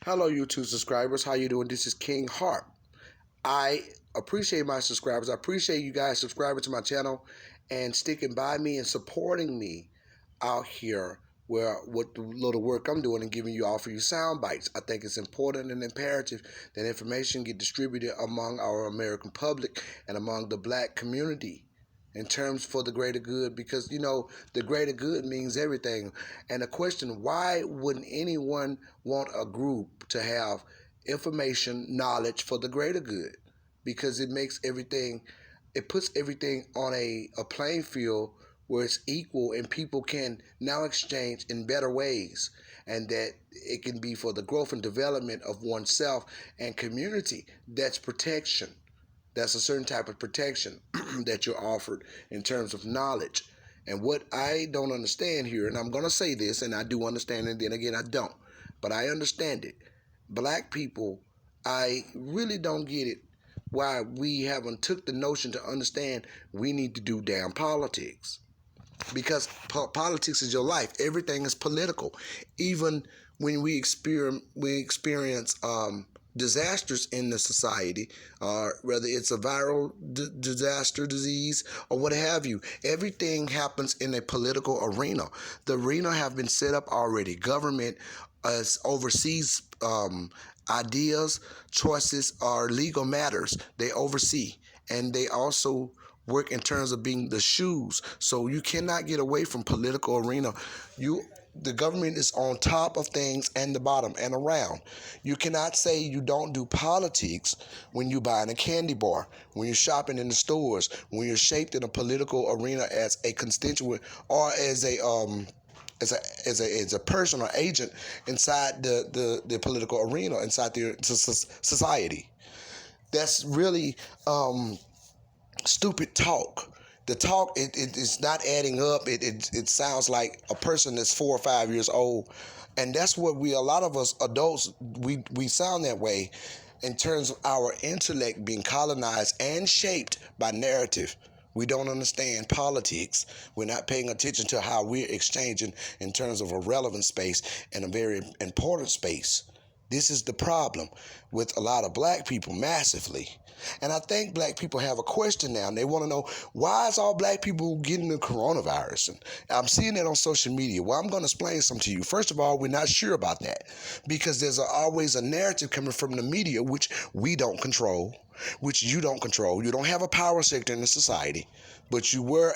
Hello, YouTube subscribers. How you doing? This is King Harp. I appreciate my subscribers. I appreciate you guys subscribing to my channel and sticking by me and supporting me out here where with the little work I'm doing and giving you all for you sound bites. I think it's important and imperative that information get distributed among our American public and among the black community in terms for the greater good, because the greater good means everything. And the question, why wouldn't anyone want a group to have information, knowledge for the greater good? Because it makes everything, it puts everything on a playing field where it's equal and people can now exchange in better ways, and that it can be for the growth and development of oneself and community. That's protection. That's a certain type of protection that you're offered in terms of knowledge. And what I don't understand here, and I'm going to say this, and I do understand, and then again, I don't, but I understand it. Black people, I really don't get it why we haven't took the notion to understand we need to do damn politics. Because politics is your life. Everything is political. Even when we experience disasters in the society, whether it's a viral disaster, disease, or what have you. Everything happens in a political arena. The arena have been set up already. Government oversees ideas, choices, or legal matters. They oversee, and they also work in terms of being the shoes. So you cannot get away from political arena. The government is on top of things and the bottom and around. You cannot say you don't do politics when you're buying a candy bar, when you're shopping in the stores, when you're shaped in a political arena as a constituent or as a person or agent inside the political arena, inside the society. That's really stupid talk. The talk, it's not adding up. It sounds like a person that's 4 or 5 years old, and that's what a lot of us adults, we sound that way in terms of our intellect being colonized and shaped by narrative. We don't understand politics. We're not paying attention to how we're exchanging in terms of a relevant space and a very important space. This is the problem with a lot of black people massively. And I think black people have a question now, and they want to know, why is all black people getting the coronavirus? And I'm seeing that on social media. Well, I'm going to explain something to you. First of all, we're not sure about that because there's always a narrative coming from the media, which we don't control, which you don't control. You don't have a power sector in the society, but you wear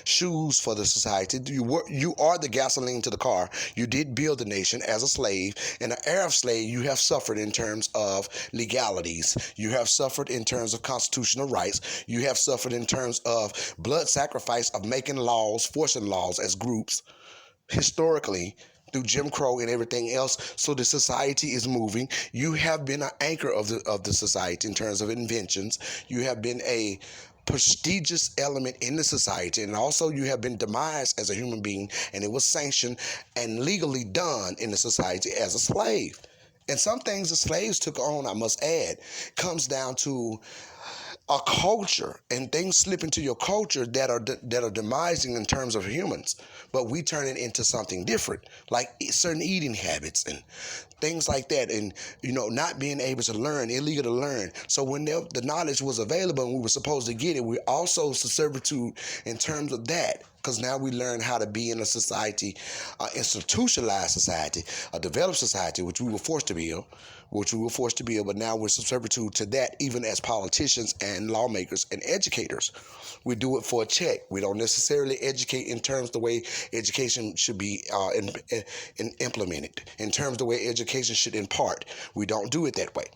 shoes for the society. You are the gasoline to the car. You did build the nation as a slave. In an era of slave, you have suffered in terms of legalities. You have suffered in terms of constitutional rights. You have suffered in terms of blood sacrifice of making laws, forcing laws as groups, historically, through Jim Crow and everything else. So the society is moving. You have been an anchor of the society in terms of inventions. You have been a prestigious element in the society, and also you have been demised as a human being, and it was sanctioned and legally done in the society as a slave. And some things the slaves took on, I must add, comes down to a culture, and things slip into your culture that are demising in terms of humans, but we turn it into something different, like certain eating habits and things like that, and not being able to learn, illegal to learn. So when the knowledge was available and we were supposed to get it, we also servitude in terms of that, because now we learn how to be in a society, institutionalized society, a developed society, which we were forced to build, but now we're servitude to that, even as politicians and lawmakers and educators. We do it for a check. We don't necessarily educate in terms of the way education should be implemented, in terms of the way education should impart. We don't do it that way.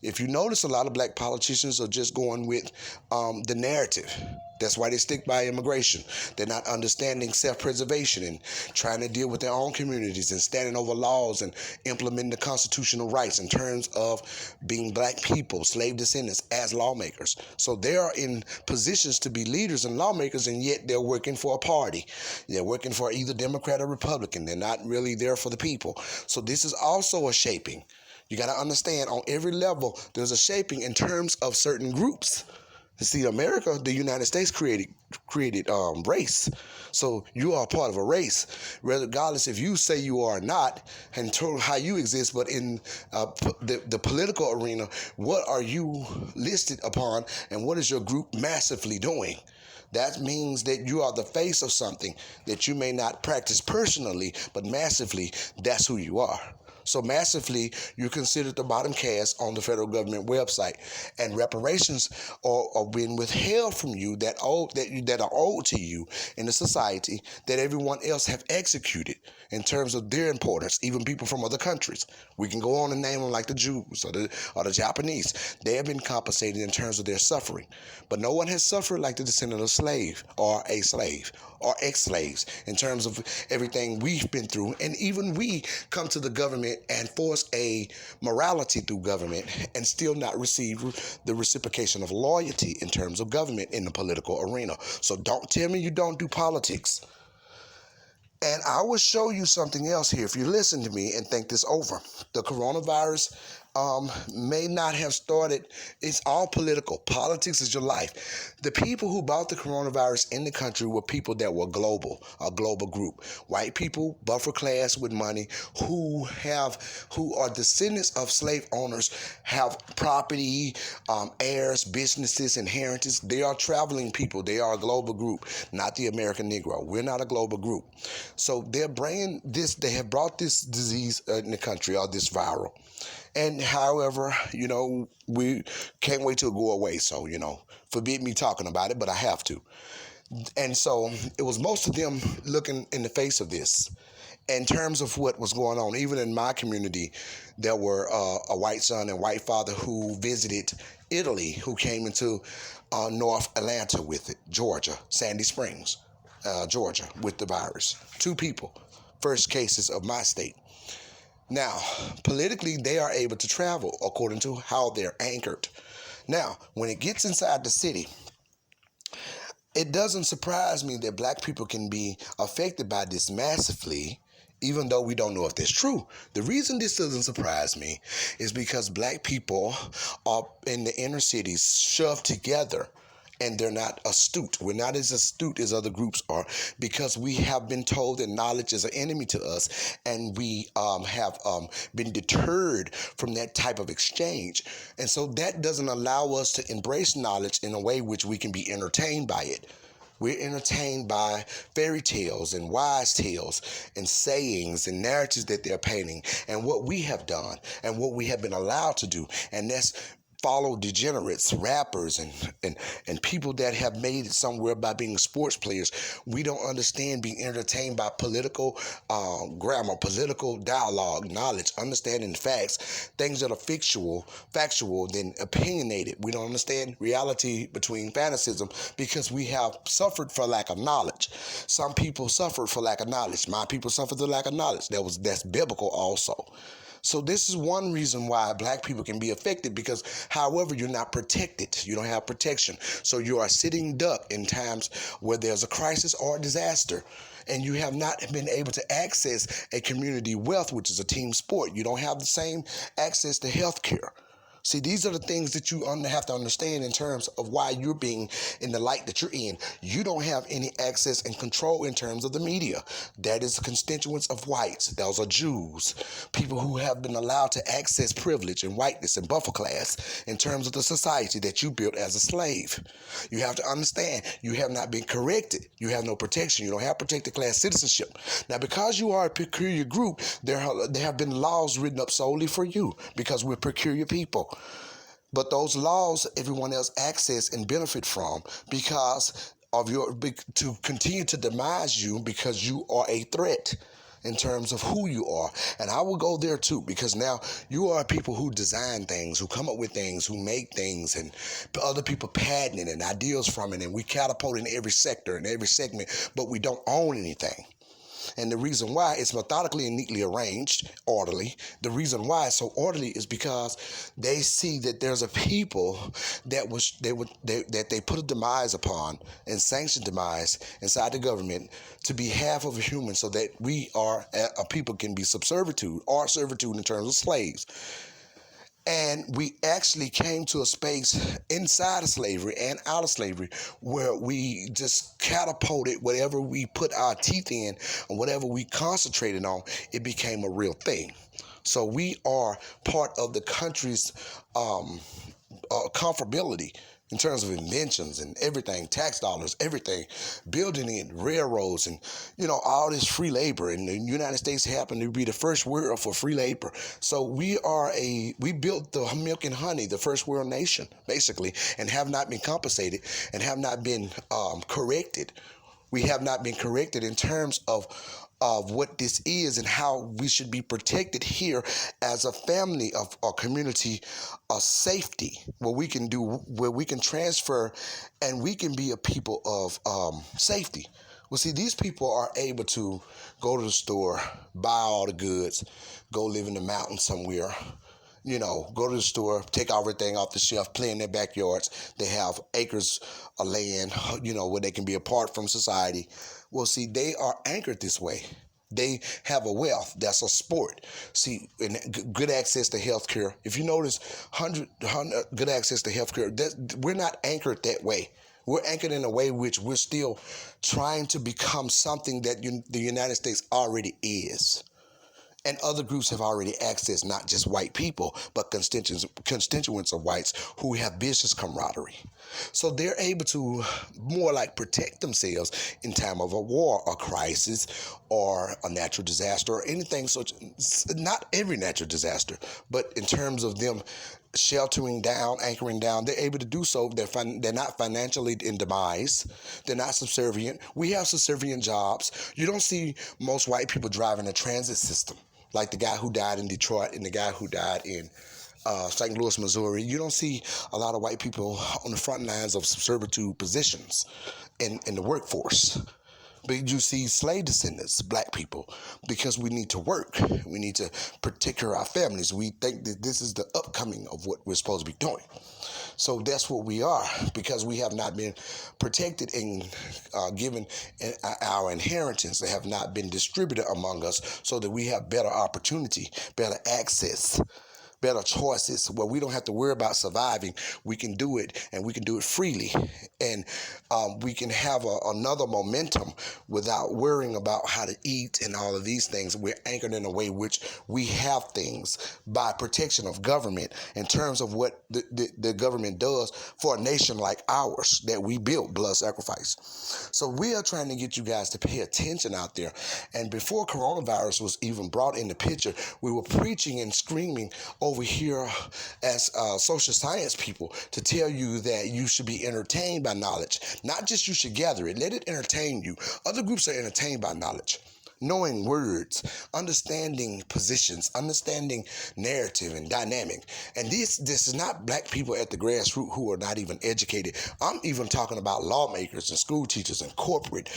If you notice, a lot of black politicians are just going with the narrative. That's why they stick by immigration. They're not understanding self-preservation and trying to deal with their own communities and standing over laws and implementing the constitutional rights in terms of being black people, slave descendants, as lawmakers. So they are in positions to be leaders and lawmakers, and yet they're working for a party. They're working for either Democrat or Republican. They're not really there for the people. So this is also a shaping. You got to understand, on every level, there's a shaping in terms of certain groups. See, America, the United States created race. So you are part of a race, regardless if you say you are not, and how you exist. But in the political arena, what are you listed upon, and what is your group massively doing? That means that you are the face of something that you may not practice personally, but massively, that's who you are. So massively, you're considered the bottom caste on the federal government website, and reparations are being withheld from you that are owed to you in the society that everyone else have executed in terms of their importance. Even people from other countries, we can go on and name them like the Jews or the Japanese. They have been compensated in terms of their suffering, but no one has suffered like the descendant of slave or a slave or ex-slaves in terms of everything we've been through. And even we come to the government and force a morality through government and still not receive the reciprocation of loyalty in terms of government in the political arena. So don't tell me you don't do politics. And I will show you something else here if you listen to me and think this over. The coronavirus may not have started. It's all political. Politics is your life. The people who bought the coronavirus in the country were people that were global, a global group. White people, buffer class with money, who are descendants of slave owners, have property, heirs, businesses, inheritance. They are traveling people. They are a global group, not the American Negro. We're not a global group. So they're bringing this. They have brought this disease in the country, or this viral. And however, we can't wait till it go away. So, forbid me talking about it, but I have to. And so it was most of them looking in the face of this. In terms of what was going on, even in my community, there were a white son and white father who visited Italy, who came into North Atlanta with it, Georgia, Sandy Springs, Georgia, with the virus. 2 people, first cases of my state. Now, politically, they are able to travel according to how they're anchored. Now, when it gets inside the city, it doesn't surprise me that black people can be affected by this massively, even though we don't know if that's true. The reason this doesn't surprise me is because black people are in the inner cities shoved together, and they're not astute. We're not as astute as other groups are, because we have been told that knowledge is an enemy to us, and we have been deterred from that type of exchange. And so that doesn't allow us to embrace knowledge in a way which we can be entertained by it. We're entertained by fairy tales and wise tales and sayings and narratives that they're painting, and what we have done and what we have been allowed to do. And that's follow degenerates, rappers, and people that have made it somewhere by being sports players. We don't understand being entertained by political grammar, political dialogue, knowledge, understanding facts, things that are factual, then opinionated. We don't understand reality between fanaticism, because we have suffered for lack of knowledge. Some people suffered for lack of knowledge. My people suffered for lack of knowledge. That's biblical also. So this is one reason why black people can be affected, because however, you're not protected. You don't have protection. So you are sitting duck in times where there's a crisis or a disaster, and you have not been able to access a community wealth, which is a team sport. You don't have the same access to health care. See, these are the things that you have to understand in terms of why you're being in the light that you're in. You don't have any access and control in terms of the media. That is the constituents of whites. Those are Jews, people who have been allowed to access privilege and whiteness and buffer class in terms of the society that you built as a slave. You have to understand, you have not been corrected. You have no protection. You don't have protected class citizenship. Now, because you are a peculiar group, there have been laws written up solely for you, because we're peculiar people. But those laws, everyone else access and benefit from, because of to continue to demise you, because you are a threat in terms of who you are. And I will go there too, because now you are people who design things, who come up with things, who make things, and other people patent it and ideas from it, and we catapult in every sector and every segment, but we don't own anything. And the reason why it's methodically and neatly arranged, orderly, the reason why it's so orderly is because they see that there's a people that they put a demise upon and sanctioned demise inside the government to be half of a human, so that we are a people can be subservitude or servitude in terms of slaves. And we actually came to a space inside of slavery and out of slavery where we just catapulted whatever we put our teeth in and whatever we concentrated on, it became a real thing. So we are part of the country's comfortability in terms of inventions and everything, tax dollars, everything, building it, railroads, and all this free labor. And the United States happened to be the first world for free labor. So we built the milk and honey, the first world nation, basically, and have not been compensated and have not been corrected. We have not been corrected in terms of what this is and how we should be protected here as a family of a community of safety where we can transfer and we can be a people of safety. Well, see, these people are able to go to the store, buy all the goods, go live in the mountains somewhere, go to the store, take everything off the shelf, play in their backyards. They have acres of land, where they can be apart from society. Well, see, they are anchored this way. They have a wealth that's a sport. See, and good access to healthcare. If you notice, 100 good access to healthcare. We're not anchored that way. We're anchored in a way which we're still trying to become something that the United States already is. And other groups have already accessed not just white people, but constituents of whites who have business camaraderie. So they're able to more like protect themselves in time of a war, a crisis, or a natural disaster, or anything such. Not every natural disaster, but in terms of them sheltering down, anchoring down, they're able to do so. They're not financially in demise. They're not subservient. We have subservient jobs. You don't see most white people driving a transit system like the guy who died in Detroit and the guy who died in St. Louis, Missouri. You don't see a lot of white people on the front lines of servitude positions in the workforce. But you see slave descendants, black people, because we need to work. We need to take care of our families. We think that this is the upcoming of what we're supposed to be doing. So that's what we are, because we have not been protected and given our inheritance that have not been distributed among us so that we have better opportunity, better access, better choices where we don't have to worry about surviving. We can do it, and we can do it freely, and we can have another momentum without worrying about how to eat and all of these things. We're anchored in a way which we have things by protection of government in terms of what the government does for a nation like ours that we built, blood sacrifice. So we are trying to get you guys to pay attention out there. And before coronavirus was even brought in the picture, we were preaching and screaming over here as social science people to tell you that you should be entertained by knowledge. Not just you should gather it, let it entertain you. Other groups are entertained by knowledge. Knowing words, understanding positions, understanding narrative and dynamic. And this is not black people at the grassroots who are not even educated. I'm even talking about lawmakers and school teachers and corporate.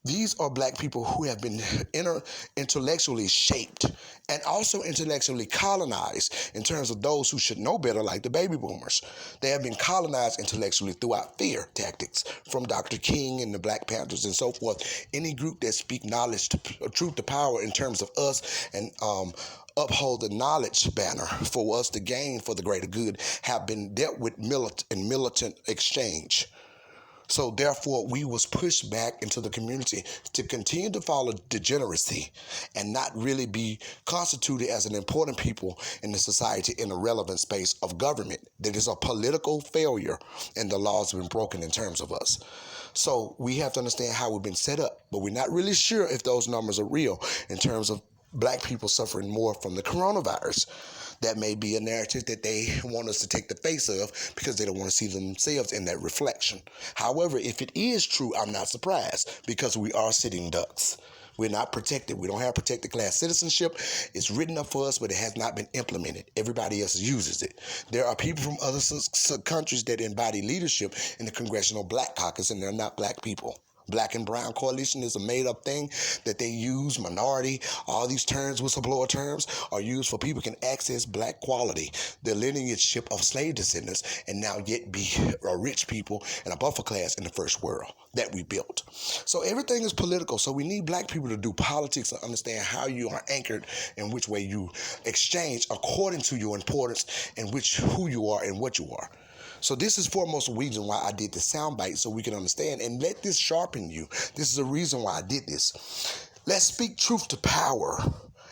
These are black people who have been intellectually shaped and also intellectually colonized in terms of those who should know better, like the baby boomers. They have been colonized intellectually throughout fear tactics from Dr. King and the Black Panthers and so forth. Any group that speak knowledge to truth to power in terms of us and uphold the knowledge banner for us to gain for the greater good have been dealt with militant exchange. So therefore, we was pushed back into the community to continue to follow degeneracy and not really be constituted as an important people in the society in the relevant space of government. That is a political failure, and the laws have been broken in terms of us. So we have to understand how we've been set up, but we're not really sure if those numbers are real in terms of black people suffering more from the coronavirus. That may be a narrative that they want us to take the face of because they don't want to see themselves in that reflection. However, if it is true, I'm not surprised because we are sitting ducks. We're not protected. We don't have protected class citizenship. It's written up for us, but it has not been implemented. Everybody else uses it. There are people from other countries that embody leadership in the Congressional Black Caucus, and they're not black people. Black and brown coalition is a made-up thing that they use. Minority, all these terms, whistleblower terms, are used for people can access black quality, the lineageship of slave descendants, and now yet be a rich people and a buffer class in the first world that we built. So everything is political. So we need black people to do politics and understand how you are anchored and which way you exchange according to your importance and who you are and what you are. So this is foremost a reason why I did the soundbite, so we can understand and let this sharpen you. This is a reason why I did this. Let's speak truth to power.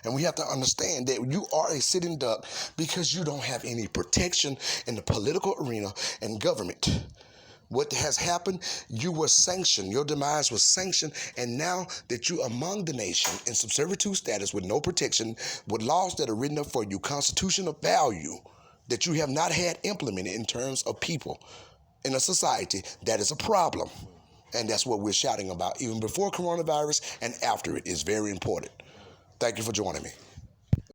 And we have to understand that you are a sitting duck because you don't have any protection in the political arena and government. What has happened, you were sanctioned, your demise was sanctioned, and now that you're among the nation in some servitude status with no protection, with laws that are written up for you, constitutional value, that you have not had implemented in terms of people in a society, that is a problem. And that's what we're shouting about, even before coronavirus and after it is very important. Thank you for joining me.